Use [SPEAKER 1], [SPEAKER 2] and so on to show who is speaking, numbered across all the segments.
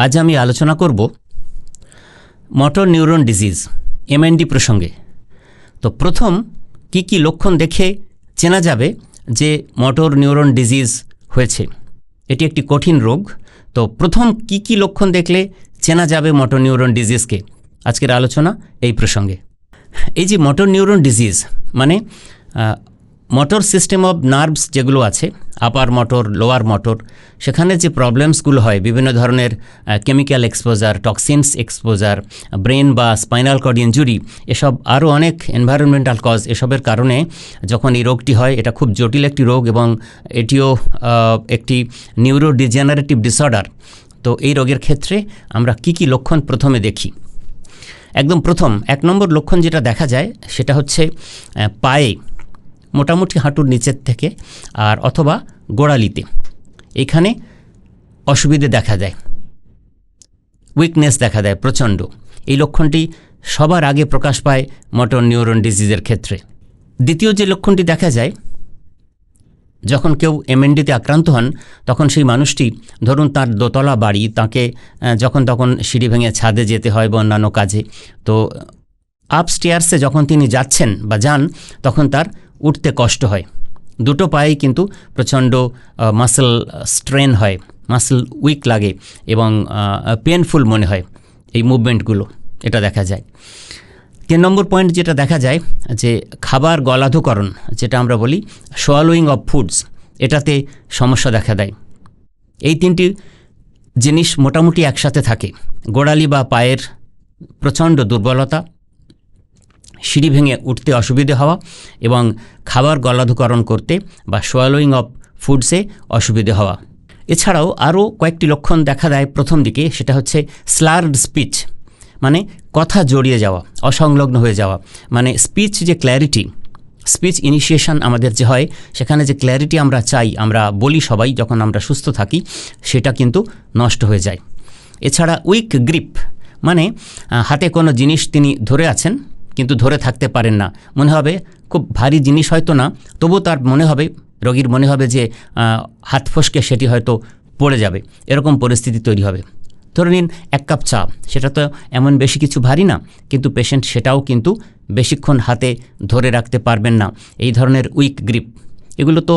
[SPEAKER 1] আজ আমি আলোচনা করব মোটর নিউরন ডিজিজ এমএনডি প্রসঙ্গে। তো প্রথম কি লক্ষণ দেখে চেনা যাবে যে মোটর নিউরন ডিজিজ হয়েছে? এটি একটি কঠিন রোগ। তো প্রথম কি লক্ষণ দেখলে চেনা যাবে মোটর নিউরন ডিজিজকে, আজকের আলোচনা এই প্রসঙ্গে। এই যে মোটর নিউরন ডিজিজ মানে মোটর সিস্টেম অব নার্ভস যেগুলো আছে, আপার মোটর, লোয়ার মোটর, সেখানে যে প্রবলেমসগুলো হয়, বিভিন্ন ধরনের chemical exposure, toxins exposure, brain বা স্পাইনাল কর্ড ইনজুরি, এসব আরও অনেক এনভায়রনমেন্টাল কজ, এসবের কারণে যখন এই রোগটি হয়, এটা খুব জটিল একটি রোগ এবং এটিও একটি নিউরোডিজেনারেটিভ ডিসঅর্ডার। তো এই রোগের ক্ষেত্রে আমরা কি লক্ষণ প্রথমে দেখি? একদম প্রথম 1 নম্বর লক্ষণ যেটা দেখা যায় সেটা হচ্ছে পায়ে, মোটামুটি হাঁটুর নিচের থেকে আর অথবা গোড়ালিতে, এখানে অসুবিধে দেখা দেয়, উইকনেস দেখা দেয় প্রচণ্ড। এই লক্ষণটি সবার আগে প্রকাশ পায় মোটর নিউরন ডিজিজের ক্ষেত্রে। দ্বিতীয় যে লক্ষণটি দেখা যায়, যখন কেউ এমএনডিতে আক্রান্ত হন, তখন সেই মানুষটি, ধরুন তার দোতলা বাড়ি, তাকে যখন তখন সিঁড়ি ভেঙে ছাদে যেতে হয় বা অন্যান্য কাজে, তো আপস্টেয়ার্সে যখন তিনি যাচ্ছেন বা যান, তখন তার উঠতে কষ্ট হয়। দুটো পায়েই কিন্তু প্রচণ্ড মাসল স্ট্রেন হয়, মাসল উইক লাগে এবং পেনফুল মনে হয় এই মুভমেন্টগুলো, এটা দেখা যায়। 3 নম্বর পয়েন্ট যেটা দেখা যায় যে খাবার গলাধকরণ, যেটা আমরা বলি সোয়ালোয়িং অফ ফুডস, এটাতে সমস্যা দেখা দেয়। এই 3টি জিনিস মোটামুটি একসাথে থাকে। গোড়ালি বা পায়ের প্রচণ্ড দুর্বলতা, সিঁড়ি ভেঙে উঠতে অসুবিধে হওয়া এবং খাবার গলাধকরণ করতে বা সোয়ালোয়িং অফ ফুডসে অসুবিধে হওয়া। এছাড়াও আরও কয়েকটি লক্ষণ দেখা দেয় প্রথম দিকে, সেটা হচ্ছে স্লার্ড স্পিচ, মানে কথা জড়িয়ে যাওয়া, অসংলগ্ন হয়ে যাওয়া, মানে স্পিচ যে ক্ল্যারিটি, স্পিচ ইনিশিয়েশন আমাদের যে হয়, সেখানে যে ক্ল্যারিটি আমরা চাই, আমরা বলি সবাই যখন আমরা সুস্থ থাকি, সেটা কিন্তু নষ্ট হয়ে যায়। এছাড়া উইক গ্রিপ, মানে হাতে কোনো জিনিস তিনি ধরে আছেন কিন্তু ধরে থাকতে পারেন না, মনে হবে খুব ভারী জিনিস হয়তো না, তবু তার মনে হবে, রোগীর মনে হবে যে হাত ফসকে সেটি হয়তো পড়ে যাবে, এরকম পরিস্থিতি তৈরি হবে। ধরে নিন 1 কাপ চা, সেটা তো এমন বেশি কিছু ভারী না, কিন্তু পেশেন্ট সেটাও কিন্তু বেশিক্ষণ হাতে ধরে রাখতে পারবেন না। এই ধরনের উইক গ্রিপ, এগুলো তো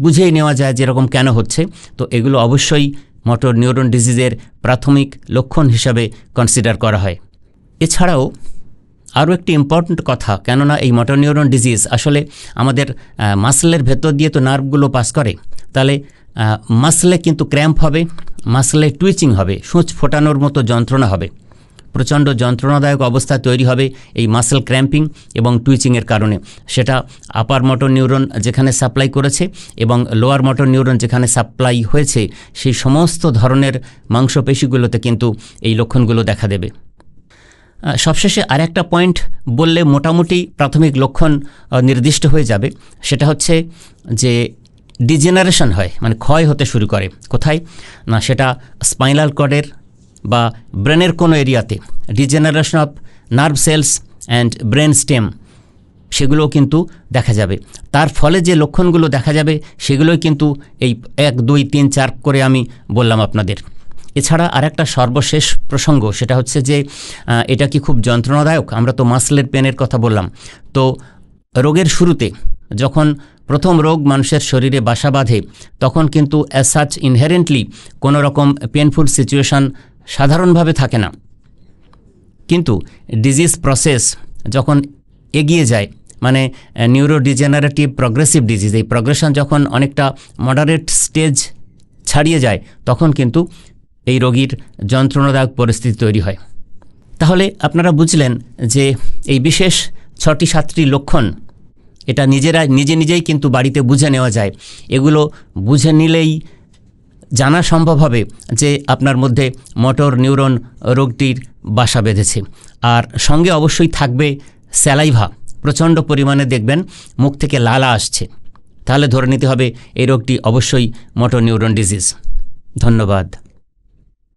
[SPEAKER 1] বুঝেই নেওয়া যায় যেরকম কেন হচ্ছে। তো এগুলো অবশ্যই মোটর নিউরন ডিজিজের প্রাথমিক লক্ষণ হিসাবে কনসিডার করা হয়। এছাড়াও আরও একটি ইম্পর্ট্যান্ট কথা, কেননা এই মোটর নিউরন ডিজিজ আসলে আমাদের মাসলের ভেতর দিয়ে তো নার্ভগুলো পাস করে, তাহলে মাসলে কিন্তু ক্র্যাম্প হবে, মাসলে টুইচিং হবে, সূচ ফোটানোর মতো যন্ত্রণা হবে, প্রচণ্ড যন্ত্রণাদায়ক অবস্থা তৈরি হবে এই মাসল ক্র্যাম্পিং এবং টুইচিংয়ের কারণে। সেটা আপার মোটর নিউরন যেখানে সাপ্লাই করেছে এবং লোয়ার মোটর নিউরন যেখানে সাপ্লাই হয়েছে, সেই সমস্ত ধরনের মাংসপেশিগুলোতে কিন্তু এই লক্ষণগুলো দেখা দেবে। সবশেষে আরেকটা পয়েন্ট বললে মোটামুটি প্রাথমিক লক্ষণ নির্দিষ্ট হয়ে যাবে, সেটা হচ্ছে যে ডিজেনারেশন হয়, মানে ক্ষয় হতে শুরু করে। কোথায় না, সেটা স্পাইনাল কর্ডের বা ব্রেনের কোনো এরিয়াতে degeneration of nerve cells and brain stem, সেগুলোও কিন্তু দেখা যাবে। তার ফলে যে লক্ষণগুলো দেখা যাবে সেগুলোই কিন্তু এই 1, 2, 3, 4 করে আমি বললাম আপনাদের। এছাড়া আরেকটা সর্বশেষ প্রসঙ্গ, সেটা হচ্ছে যে এটা কি খুব যন্ত্রণাদায়ক? আমরা তো মাসলের পেনের কথা বললাম। তো রোগের শুরুতে যখন প্রথম রোগ মানুষের শরীরে বাসা বাঁধে, তখন কিন্তু অ্যাজ সাচ ইনহেরেন্টলি কোনো রকম পেনফুল সিচুয়েশান সাধারণভাবে থাকে না। কিন্তু ডিজিজ প্রসেস যখন এগিয়ে যায়, মানে নিউরোডিজেনারেটিভ প্রগ্রেসিভ ডিজিজ, এই প্রগ্রেশন যখন অনেকটা মডারেট স্টেজ ছাড়িয়ে যায়, তখন কিন্তু এই রোগীর যন্ত্রণাদায়ক পরিস্থিতি তৈরি হয়। তাহলে আপনারা বুঝলেন যে এই বিশেষ 6-7টি লক্ষণ, এটা নিজেই কিন্তু বাড়িতে বুঝে নেওয়া যায়। এগুলো বুঝে নিলেই জানা সম্ভব হবে যে আপনার মধ্যে মোটর নিউরন রোগটির বাসা বেঁধেছে। আর সঙ্গে অবশ্যই থাকবে স্যালাইভা, প্রচণ্ড পরিমাণে দেখবেন মুখ থেকে লালা আসছে, তাহলে ধরে নিতে হবে এই রোগটি অবশ্যই মোটর নিউরন ডিজিজ। ধন্যবাদ।